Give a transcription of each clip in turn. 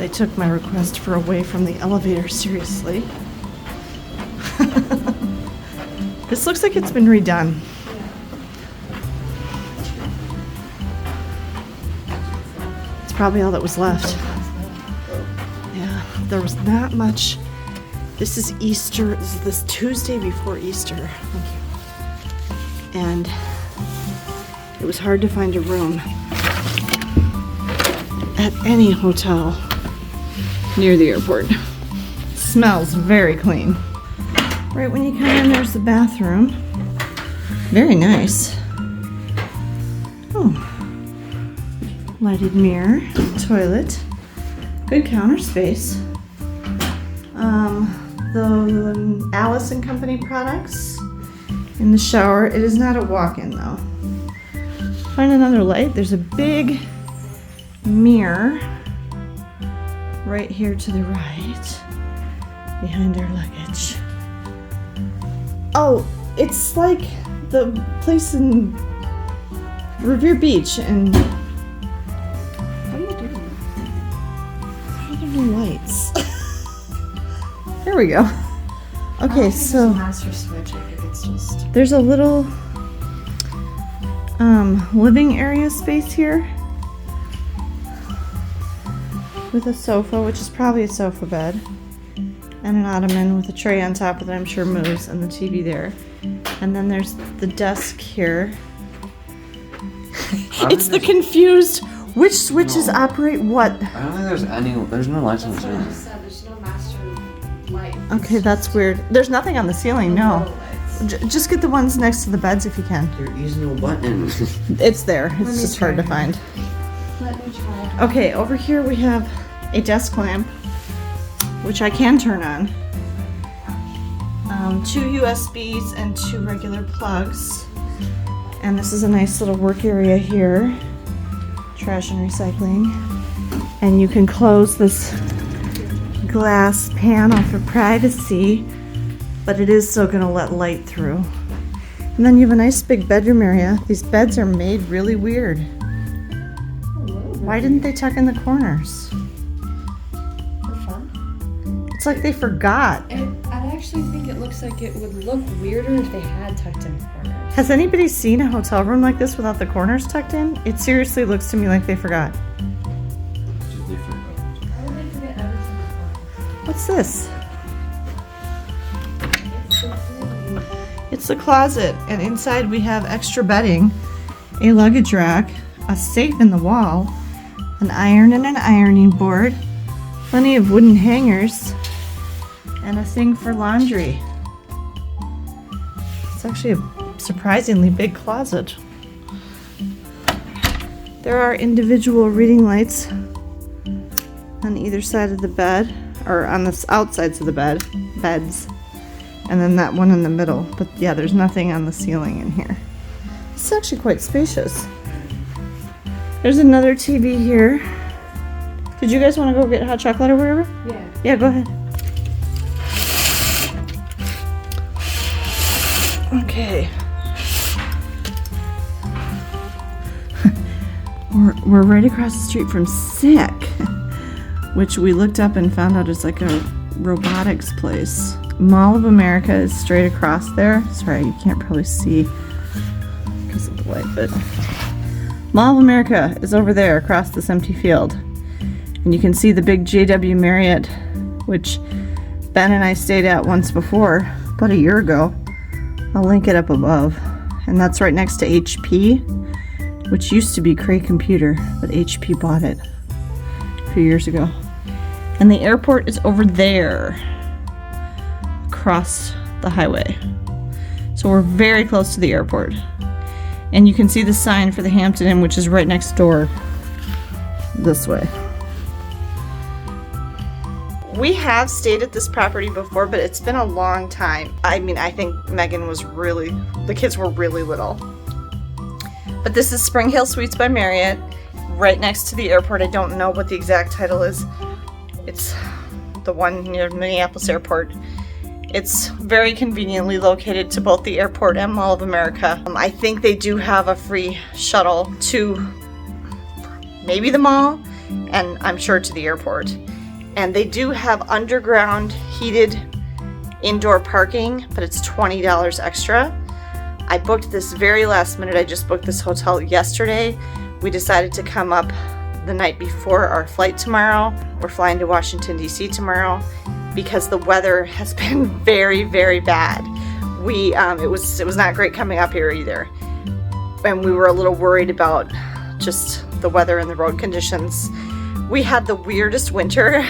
They took my request for away from the elevator seriously. This looks like it's been redone. It's probably all that was left. Yeah, there was not much. This is Easter. This is this Tuesday before Easter. Thank you. And it was hard to find a room at any hotel near the airport. Smells very clean. Right when you come in, there's the bathroom. Very nice. Oh, lighted mirror, toilet, good counter space. The Alice & Company products in the shower. It is not a walk-in though. Find another light. There's a big mirror right here to the right behind our luggage. Oh, it's like the place in Revere Beach and what are you doing? How are there no lights? There we go. Okay, so master switch. I think it's just there's a little living area space here with a sofa, which is probably a sofa bed, and an ottoman with a tray on top that I'm sure moves, and the TV there. And then there's the desk here. It's the confused which switches operate what. I don't think there's no lights on the ceiling. there's no master light. Okay, that's weird. There's nothing on the ceiling, no. Just get the ones next to the beds if you can. There is no button. It's there. It's just hard to find. Let me try. Okay, over here we have a desk lamp, which I can turn on. 2 USBs and 2 regular plugs. And this is a nice little work area here. Trash and recycling. And you can close this glass panel for privacy, but it is still going to let light through. And then you have a nice big bedroom area. These beds are made really weird. Why didn't they tuck in the corners? For fun. It's like they forgot. I actually think it looks like it would look weirder if they had tucked in corners. Has anybody seen a hotel room like this without the corners tucked in? It seriously looks to me like they forgot. How would they forget everything? What's this? It's the closet, and inside we have extra bedding, a luggage rack, a safe in the wall, an iron and an ironing board, plenty of wooden hangers, and a thing for laundry. It's actually a surprisingly big closet. There are individual reading lights on either side of the bed, or on the outsides of the beds, and then that one in the middle. But yeah, there's nothing on the ceiling in here. It's actually quite spacious. There's another TV here. Did you guys want to go get hot chocolate or whatever? Yeah. Yeah, go ahead. Okay. We're right across the street from SICK, which we looked up and found out is like a robotics place. Mall of America is straight across there. Sorry, you can't probably see because of the light, but Mall of America is over there across this empty field. And you can see the big JW Marriott, which Ben and I stayed at once before, about a year ago. I'll link it up above. And that's right next to HP, which used to be Cray Computer, but HP bought it a few years ago. And the airport is over there, across the highway. So we're very close to the airport. And you can see the sign for the Hampton Inn, which is right next door, this way. We have stayed at this property before, but it's been a long time. I mean, I think Megan was the kids were really little. But this is SpringHill Suites by Marriott, right next to the airport. I don't know what the exact title is. It's the one near Minneapolis Airport. It's very conveniently located to both the airport and Mall of America. I think they do have a free shuttle to maybe the mall, and I'm sure to the airport. And they do have underground heated indoor parking, but it's $20 extra. I booked this very last minute. I just booked this hotel yesterday. We decided to come up the night before our flight tomorrow. We're flying to Washington, D.C. tomorrow because the weather has been very, very bad. It was not great coming up here either. And we were a little worried about just the weather and the road conditions. We had the weirdest winter.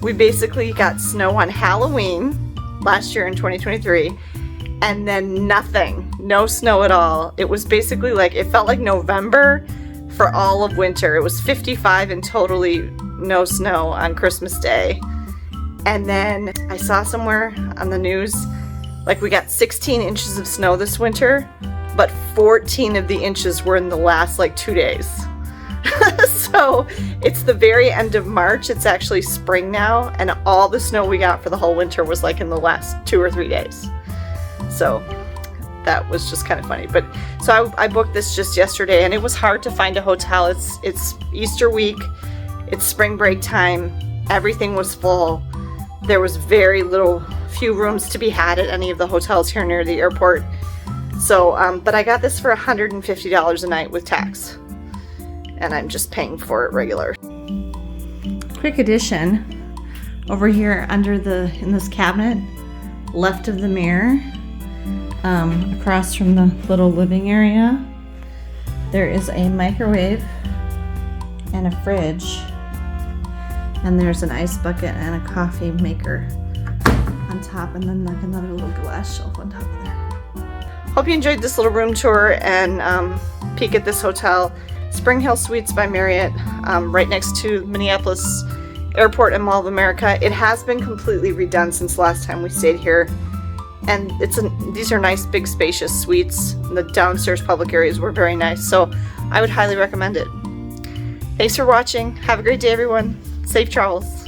We basically got snow on Halloween last year in 2023, and then nothing, no snow at all. It was basically like, it felt like November for all of winter. It was 55 and totally no snow on Christmas Day. And then I saw somewhere on the news, like we got 16 inches of snow this winter, but 14 of the inches were in the last like 2 days. So it's the very end of March. It's actually spring now, and all the snow we got for the whole winter was like in the last 2 or 3 days. So that was just kind of funny. But so I booked this just yesterday, and it was hard to find a hotel. It's Easter week, it's spring break time, everything was full. There was very few rooms to be had at any of the hotels here near the airport. So, but I got this for $150 a night with tax, and I'm just paying for it regular. Quick addition, over here in this cabinet, left of the mirror, across from the little living area, there is a microwave and a fridge, and there's an ice bucket and a coffee maker on top, and then like another little glass shelf on top of there. Hope you enjoyed this little room tour and peek at this hotel. SpringHill Suites by Marriott, right next to Minneapolis Airport and Mall of America. It has been completely redone since last time we stayed here, and these are nice, big, spacious suites. The downstairs public areas were very nice, so I would highly recommend it. Thanks for watching. Have a great day, everyone. Safe travels.